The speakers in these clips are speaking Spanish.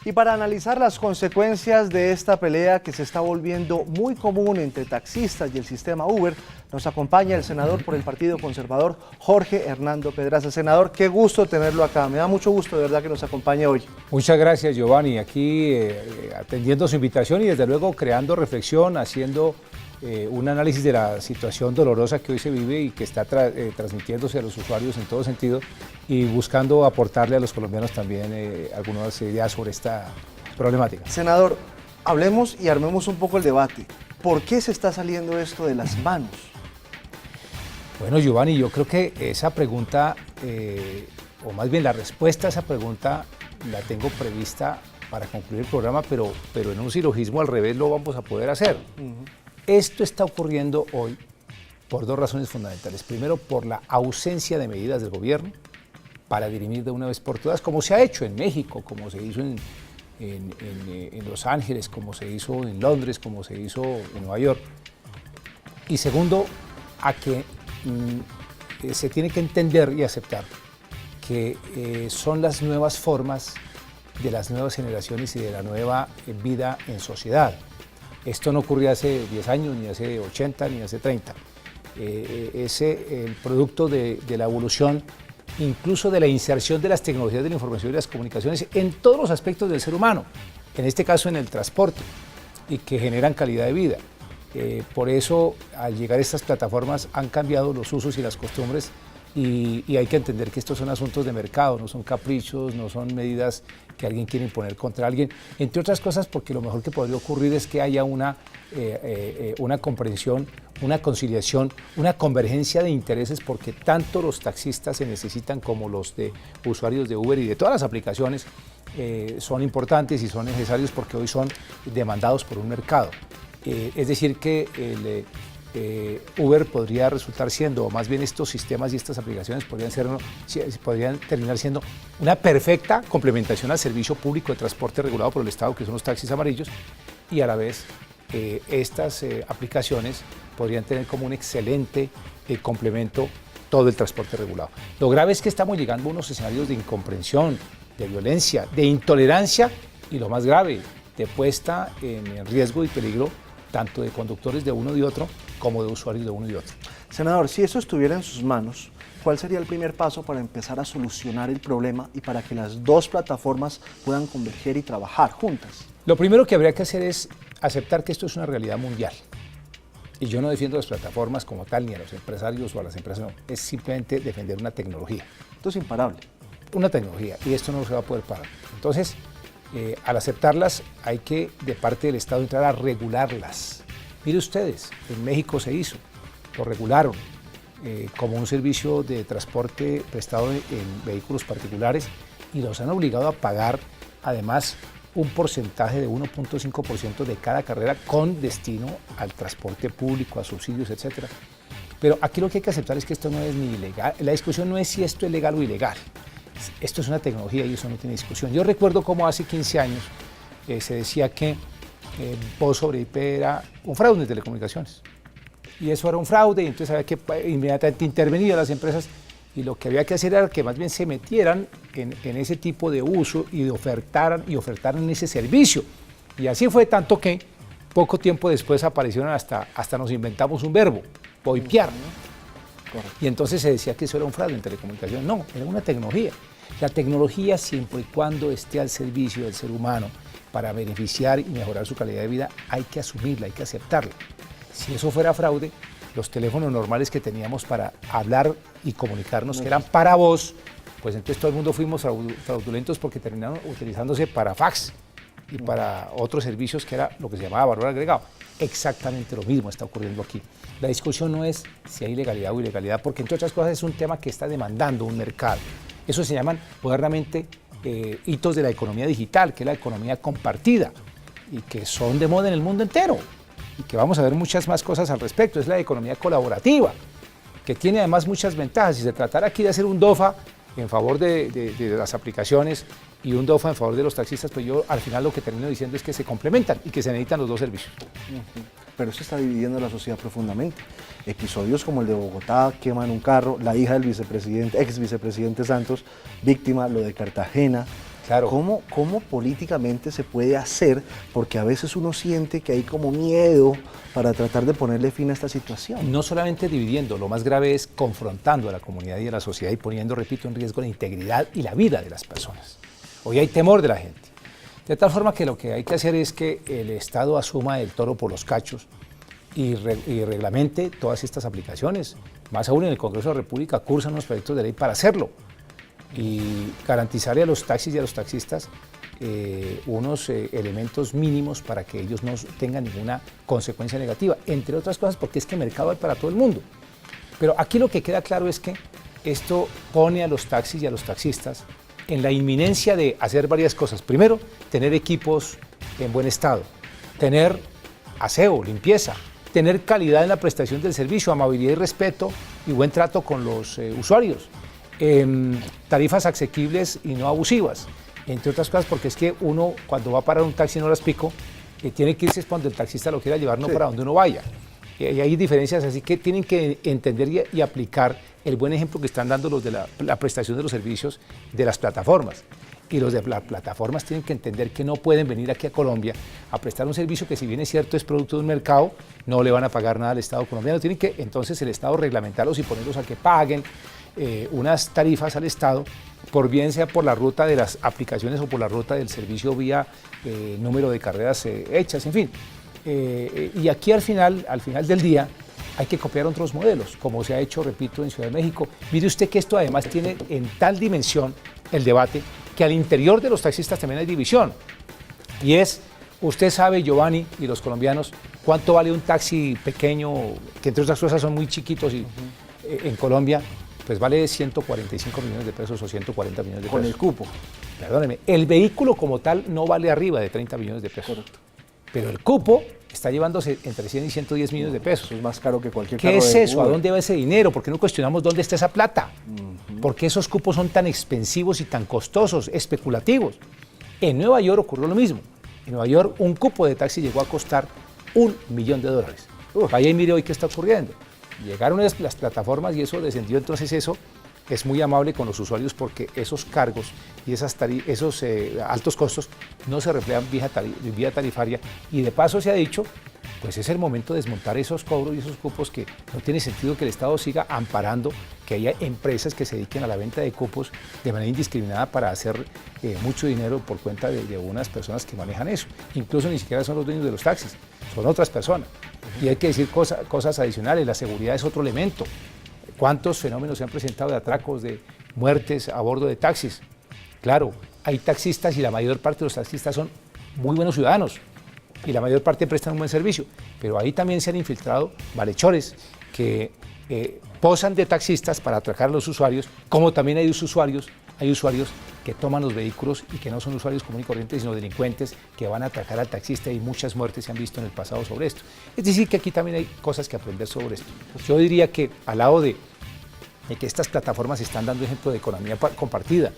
Y para analizar las consecuencias de esta pelea que se está volviendo muy común entre taxistas y el sistema Uber, nos acompaña el senador por el Partido Conservador, Jorge Hernando Pedraza. Senador, qué gusto tenerlo acá. Me da mucho gusto de verdad que nos acompañe hoy. Muchas gracias, Giovanni. Aquí atendiendo su invitación y desde luego creando reflexión, haciendo un análisis de la situación dolorosa que hoy se vive y que está transmitiéndose a los usuarios en todo sentido y buscando aportarle a los colombianos también algunas ideas sobre esta problemática. Senador, hablemos y armemos un poco el debate. ¿Por qué se está saliendo esto de las manos? Bueno, Giovanni, yo creo que esa pregunta, o más bien la respuesta a esa pregunta, la tengo prevista para concluir el programa, pero en un silogismo al revés lo vamos a poder hacer. Esto está ocurriendo hoy por dos razones fundamentales. Primero, por la ausencia de medidas del gobierno para dirimir de una vez por todas, como se ha hecho en México, como se hizo en Los Ángeles, como se hizo en Londres, como se hizo en Nueva York. Y segundo, a que se tiene que entender y aceptar que son las nuevas formas de las nuevas generaciones y de la nueva vida en sociedad. Esto no ocurrió hace 10 años, ni hace 80, ni hace 30. Es el producto de la evolución, incluso de la inserción de las tecnologías de la información y las comunicaciones en todos los aspectos del ser humano, en este caso en el transporte, y que generan calidad de vida. Por eso, al llegar a estas plataformas, han cambiado los usos y las costumbres y hay que entender que estos son asuntos de mercado, no son caprichos, no son medidas que alguien quiere imponer contra alguien, entre otras cosas porque lo mejor que podría ocurrir es que haya una comprensión, una conciliación, una convergencia de intereses, porque tanto los taxistas se necesitan como los de usuarios de Uber y de todas las aplicaciones son importantes y son necesarios porque hoy son demandados por un mercado. Es decir que Uber podría resultar siendo, o más bien estos sistemas y estas aplicaciones podrían terminar siendo una perfecta complementación al servicio público de transporte regulado por el Estado, que son los taxis amarillos, y a la vez estas aplicaciones podrían tener como un excelente complemento todo el transporte regulado. Lo grave es que estamos llegando a unos escenarios de incomprensión, de violencia, de intolerancia y lo más grave, de puesta en riesgo y peligro tanto de conductores de uno y otro como de usuarios de uno y otro. Senador, si eso estuviera en sus manos, ¿cuál sería el primer paso para empezar a solucionar el problema y para que las dos plataformas puedan converger y trabajar juntas? Lo primero que habría que hacer es aceptar que esto es una realidad mundial. Y yo no defiendo las plataformas como tal, ni a los empresarios o a las empresas, no. Es simplemente defender una tecnología. Esto es imparable. Una tecnología, y esto no se va a poder parar. Entonces, al aceptarlas, hay que, de parte del Estado, entrar a regularlas. Mire ustedes, en México se hizo, lo regularon como un servicio de transporte prestado en vehículos particulares y los han obligado a pagar, además, un porcentaje de 1.5% de cada carrera con destino al transporte público, a subsidios, etc. Pero aquí lo que hay que aceptar es que esto no es ni ilegal. La discusión no es si esto es legal o ilegal. Esto es una tecnología y eso no tiene discusión. Yo recuerdo cómo hace 15 años se decía que Voz sobre IP era un fraude de telecomunicaciones. Y eso era un fraude y entonces había que inmediatamente intervenir a las empresas y lo que había que hacer era que más bien se metieran en ese tipo de uso y ofertaran ese servicio. Y así fue tanto que poco tiempo después aparecieron hasta nos inventamos un verbo, voipear. Y entonces se decía que eso era un fraude en telecomunicaciones. No, era una tecnología. La tecnología, siempre y cuando esté al servicio del ser humano para beneficiar y mejorar su calidad de vida, hay que asumirla, hay que aceptarla. Si eso fuera fraude, los teléfonos normales que teníamos para hablar y comunicarnos, que eran para voz, pues entonces todo el mundo fuimos fraudulentos porque terminaron utilizándose para fax y para otros servicios que era lo que se llamaba valor agregado. Exactamente lo mismo está ocurriendo aquí. La discusión no es si hay legalidad o ilegalidad, porque entre otras cosas es un tema que está demandando un mercado. Eso se llaman modernamente hitos de la economía digital, que es la economía compartida, y que son de moda en el mundo entero, y que vamos a ver muchas más cosas al respecto. Es la economía colaborativa, que tiene además muchas ventajas. Si se tratara aquí de hacer un DOFA en favor de las aplicaciones y un DOFA en favor de los taxistas, pues yo al final lo que termino diciendo es que se complementan y que se necesitan los dos servicios. Pero eso está dividiendo a la sociedad profundamente. Episodios como el de Bogotá, queman un carro, la hija del ex vicepresidente Santos, víctima, lo de Cartagena, Claro. ¿Cómo políticamente se puede hacer? Porque a veces uno siente que hay como miedo para tratar de ponerle fin a esta situación. No solamente dividiendo, lo más grave es confrontando a la comunidad y a la sociedad y poniendo, repito, en riesgo la integridad y la vida de las personas. Hoy hay temor de la gente. De tal forma que lo que hay que hacer es que el Estado asuma el toro por los cachos y reglamente todas estas aplicaciones. Más aún en el Congreso de la República cursan unos proyectos de ley para hacerlo y garantizarle a los taxis y a los taxistas unos elementos mínimos para que ellos no tengan ninguna consecuencia negativa, entre otras cosas porque es que mercado hay para todo el mundo. Pero aquí lo que queda claro es que esto pone a los taxis y a los taxistas en la inminencia de hacer varias cosas. Primero, tener equipos en buen estado, tener aseo, limpieza, tener calidad en la prestación del servicio, amabilidad y respeto y buen trato con los usuarios, tarifas asequibles y no abusivas, entre otras cosas porque es que uno cuando va a parar un taxi en horas pico tiene que irse donde el taxista lo quiera llevar, no para donde uno vaya. Y hay diferencias, así que tienen que entender y aplicar el buen ejemplo que están dando los de la prestación de los servicios de las plataformas. Y los de las plataformas tienen que entender que no pueden venir aquí a Colombia a prestar un servicio que si bien es cierto es producto de un mercado, no le van a pagar nada al Estado colombiano. Tienen que entonces el Estado reglamentarlos y ponerlos a que paguen unas tarifas al Estado, por bien sea por la ruta de las aplicaciones o por la ruta del servicio vía número de carreras hechas, en fin. Y aquí al final del día hay que copiar otros modelos, como se ha hecho, repito, en Ciudad de México. Mire usted que esto además tiene en tal dimensión el debate que al interior de los taxistas también hay división. Y es, usted sabe, Giovanni y los colombianos, cuánto vale un taxi pequeño, que entre otras cosas son muy chiquitos y en Colombia, pues vale 145 millones de pesos o 140 millones de pesos. Con el cupo. Perdóneme, el vehículo como tal no vale arriba de 30 millones de pesos. Correcto. Pero el cupo está llevándose entre 100 y 110 millones de pesos. Eso es más caro que cualquier carro. ¿Qué es eso? ¿A dónde va ese dinero? ¿Por qué no cuestionamos dónde está esa plata? ¿Por qué esos cupos son tan expensivos y tan costosos, especulativos? En Nueva York ocurrió lo mismo. En Nueva York un cupo de taxi llegó a costar $1 millón. Vaya y mire hoy qué está ocurriendo. Llegaron las plataformas y eso descendió, entonces eso es muy amable con los usuarios porque esos cargos y esos altos costos no se reflejan vía tarifaria y de paso se ha dicho, pues es el momento de desmontar esos cobros y esos cupos que no tiene sentido que el Estado siga amparando que haya empresas que se dediquen a la venta de cupos de manera indiscriminada para hacer mucho dinero por cuenta de unas personas que manejan eso. Incluso ni siquiera son los dueños de los taxis, son otras personas. Y hay que decir cosas adicionales, la seguridad es otro elemento. ¿Cuántos fenómenos se han presentado de atracos, de muertes a bordo de taxis? Claro, hay taxistas y la mayor parte de los taxistas son muy buenos ciudadanos y la mayor parte prestan un buen servicio, pero ahí también se han infiltrado malhechores que posan de taxistas para atracar a los usuarios, como también hay usuarios que toman los vehículos y que no son usuarios comunes y corrientes, sino delincuentes que van a atracar al taxista y muchas muertes se han visto en el pasado sobre esto. Es decir, que aquí también hay cosas que aprender sobre esto. Yo diría que al lado de que estas plataformas están dando ejemplo de economía compartida,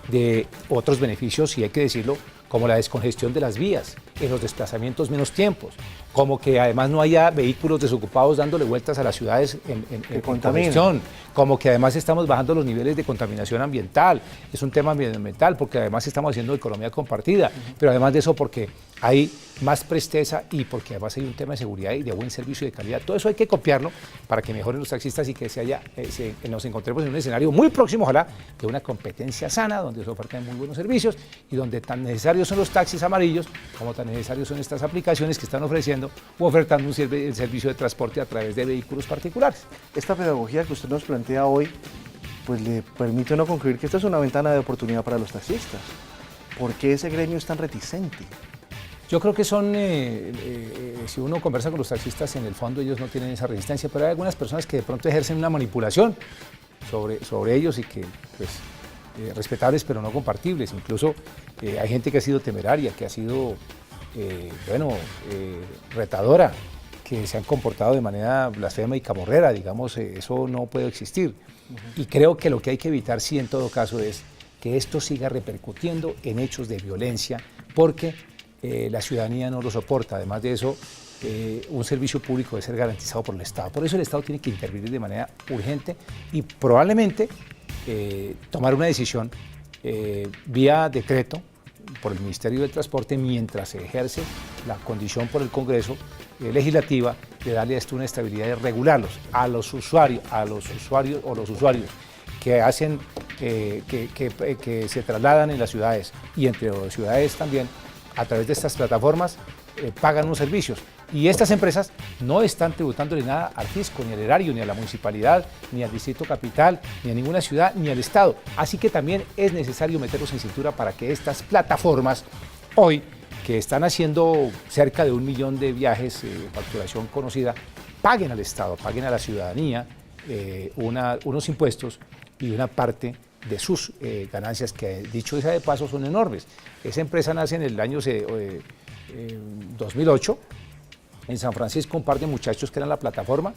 de otros beneficios, y hay que decirlo, como la descongestión de las vías, en los desplazamientos menos tiempos, como que además no haya vehículos desocupados dándole vueltas a las ciudades en congestión, como que además estamos bajando los niveles de contaminación ambiental, es un tema medioambiental porque además estamos haciendo economía compartida, pero además de eso porque hay más presteza y porque además hay un tema de seguridad y de buen servicio y de calidad. Todo eso hay que copiarlo para que mejoren los taxistas y que nos encontremos en un escenario muy próximo, ojalá, de una competencia sana, donde se ofertan muy buenos servicios y donde tan necesarios son los taxis amarillos como tan necesarios son estas aplicaciones que están ofreciendo o ofertando el servicio de transporte a través de vehículos particulares. Esta pedagogía que usted nos plantea hoy, pues le permite a uno concluir que esta es una ventana de oportunidad para los taxistas. ¿Por qué ese gremio es tan reticente? Yo creo que si uno conversa con los taxistas, en el fondo ellos no tienen esa resistencia, pero hay algunas personas que de pronto ejercen una manipulación sobre ellos y que, pues, respetables pero no compartibles. Incluso hay gente que ha sido temeraria, que ha sido, retadora, que se han comportado de manera blasfema y camorrera, digamos, eso no puede existir. Y creo que lo que hay que evitar, sí, en todo caso, es que esto siga repercutiendo en hechos de violencia, porque la ciudadanía no lo soporta. Además de eso, un servicio público debe ser garantizado por el Estado. Por eso el Estado tiene que intervenir de manera urgente y probablemente tomar una decisión vía decreto por el Ministerio del Transporte, mientras se ejerce la condición por el Congreso legislativa de darle a esto una estabilidad, de regularlos a los usuarios que hacen, que se trasladan en las ciudades y entre las ciudades también a través de estas plataformas pagan unos servicios. Y estas empresas no están tributándole nada al fisco, ni al erario, ni a la municipalidad, ni al distrito capital, ni a ninguna ciudad, ni al Estado. Así que también es necesario meterlos en cintura para que estas plataformas, hoy, que están haciendo cerca de 1 millón de viajes, facturación conocida, paguen al Estado, paguen a la ciudadanía unos impuestos y una parte de sus ganancias, que dicho sea de paso son enormes. Esa empresa nace en el año 2008, en San Francisco, un par de muchachos que eran la plataforma,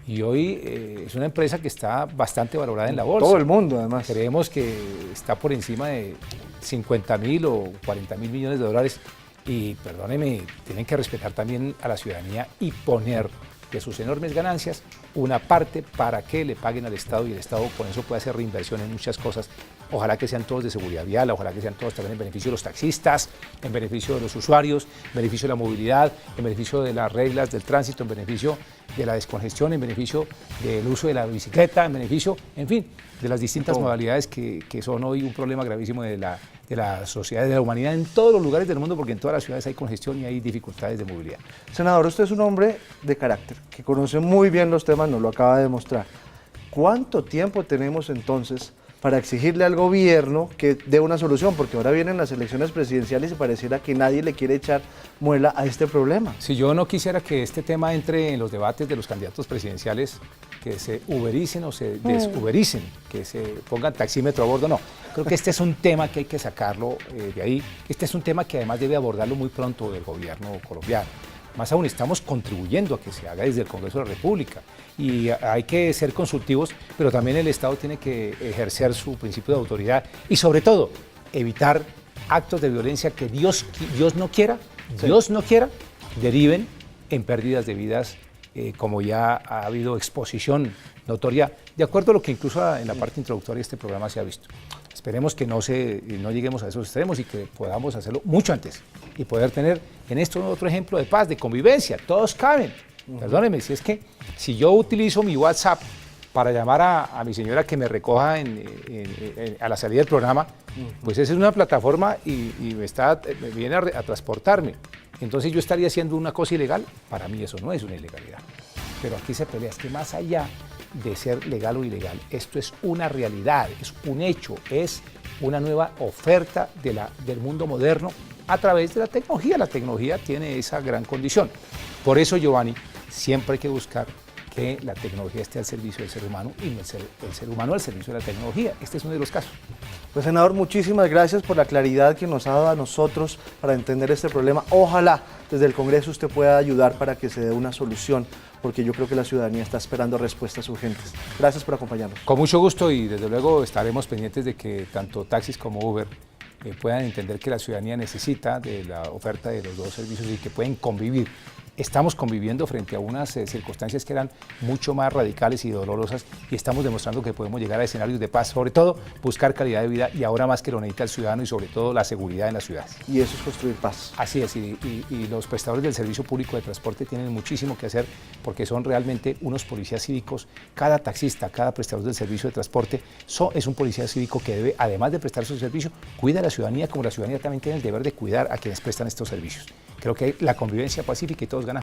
y hoy es una empresa que está bastante valorada en la bolsa. Todo el mundo, además. Creemos que está por encima de 50.000 o 40.000 millones de dólares, y perdóneme, tienen que respetar también a la ciudadanía y poner de sus enormes ganancias una parte para que le paguen al Estado, y el Estado con eso puede hacer reinversión en muchas cosas. Ojalá que sean todos de seguridad vial, ojalá que sean todos también en beneficio de los taxistas, en beneficio de los usuarios, en beneficio de la movilidad, en beneficio de las reglas del tránsito, en beneficio de la descongestión, en beneficio del uso de la bicicleta, en beneficio, en fin, de las distintas modalidades que son hoy un problema gravísimo de la sociedad, de la humanidad en todos los lugares del mundo, porque en todas las ciudades hay congestión y hay dificultades de movilidad. Senador, usted es un hombre de carácter, que conoce muy bien los temas, nos lo acaba de demostrar. ¿Cuánto tiempo tenemos entonces para exigirle al gobierno que dé una solución? Porque ahora vienen las elecciones presidenciales y pareciera que nadie le quiere echar muela a este problema. Si yo no quisiera que este tema entre en los debates de los candidatos presidenciales, que se ubericen o se desubericen, que se pongan taxímetro a bordo, no. Creo que este es un tema que hay que sacarlo de ahí. Este es un tema que además debe abordarlo muy pronto el gobierno colombiano. Más aún, estamos contribuyendo a que se haga desde el Congreso de la República, y hay que ser consultivos, pero también el Estado tiene que ejercer su principio de autoridad y, sobre todo, evitar actos de violencia que Dios no quiera, deriven en pérdidas de vidas, como ya ha habido exposición notoria, de acuerdo a lo que incluso en la parte introductoria de este programa se ha visto. Esperemos que no lleguemos a esos extremos y que podamos hacerlo mucho antes y poder tener en esto otro ejemplo de paz, de convivencia. Todos caben. Perdóneme, si yo utilizo mi WhatsApp para llamar a mi señora que me recoja a la salida del programa, pues esa es una plataforma y me viene a transportarme. Entonces yo estaría haciendo una cosa ilegal. Para mí eso no es una ilegalidad. Pero aquí se pelea, es que más allá de ser legal o ilegal, esto es una realidad, es un hecho, es una nueva oferta del mundo moderno a través de la tecnología. La tecnología tiene esa gran condición. Por eso, Giovanni, siempre hay que buscar que la tecnología esté al servicio del ser humano y no el ser humano al servicio de la tecnología. Este es uno de los casos. Pues, senador, muchísimas gracias por la claridad que nos ha dado a nosotros para entender este problema. Ojalá desde el Congreso usted pueda ayudar para que se dé una solución, porque yo creo que la ciudadanía está esperando respuestas urgentes. Gracias por acompañarnos. Con mucho gusto, y desde luego estaremos pendientes de que tanto taxis como Uber puedan entender que la ciudadanía necesita de la oferta de los dos servicios y que pueden convivir. Estamos conviviendo frente a unas circunstancias que eran mucho más radicales y dolorosas, y estamos demostrando que podemos llegar a escenarios de paz, sobre todo buscar calidad de vida, y ahora más que lo necesita el ciudadano, y sobre todo la seguridad en las ciudades. Y eso es construir paz. Así es, y los prestadores del servicio público de transporte tienen muchísimo que hacer, porque son realmente unos policías cívicos. Cada taxista, cada prestador del servicio de transporte es un policía cívico que debe, además de prestar su servicio, cuida a la ciudadanía, como la ciudadanía también tiene el deber de cuidar a quienes prestan estos servicios. Creo que la convivencia pacífica y todos ganan.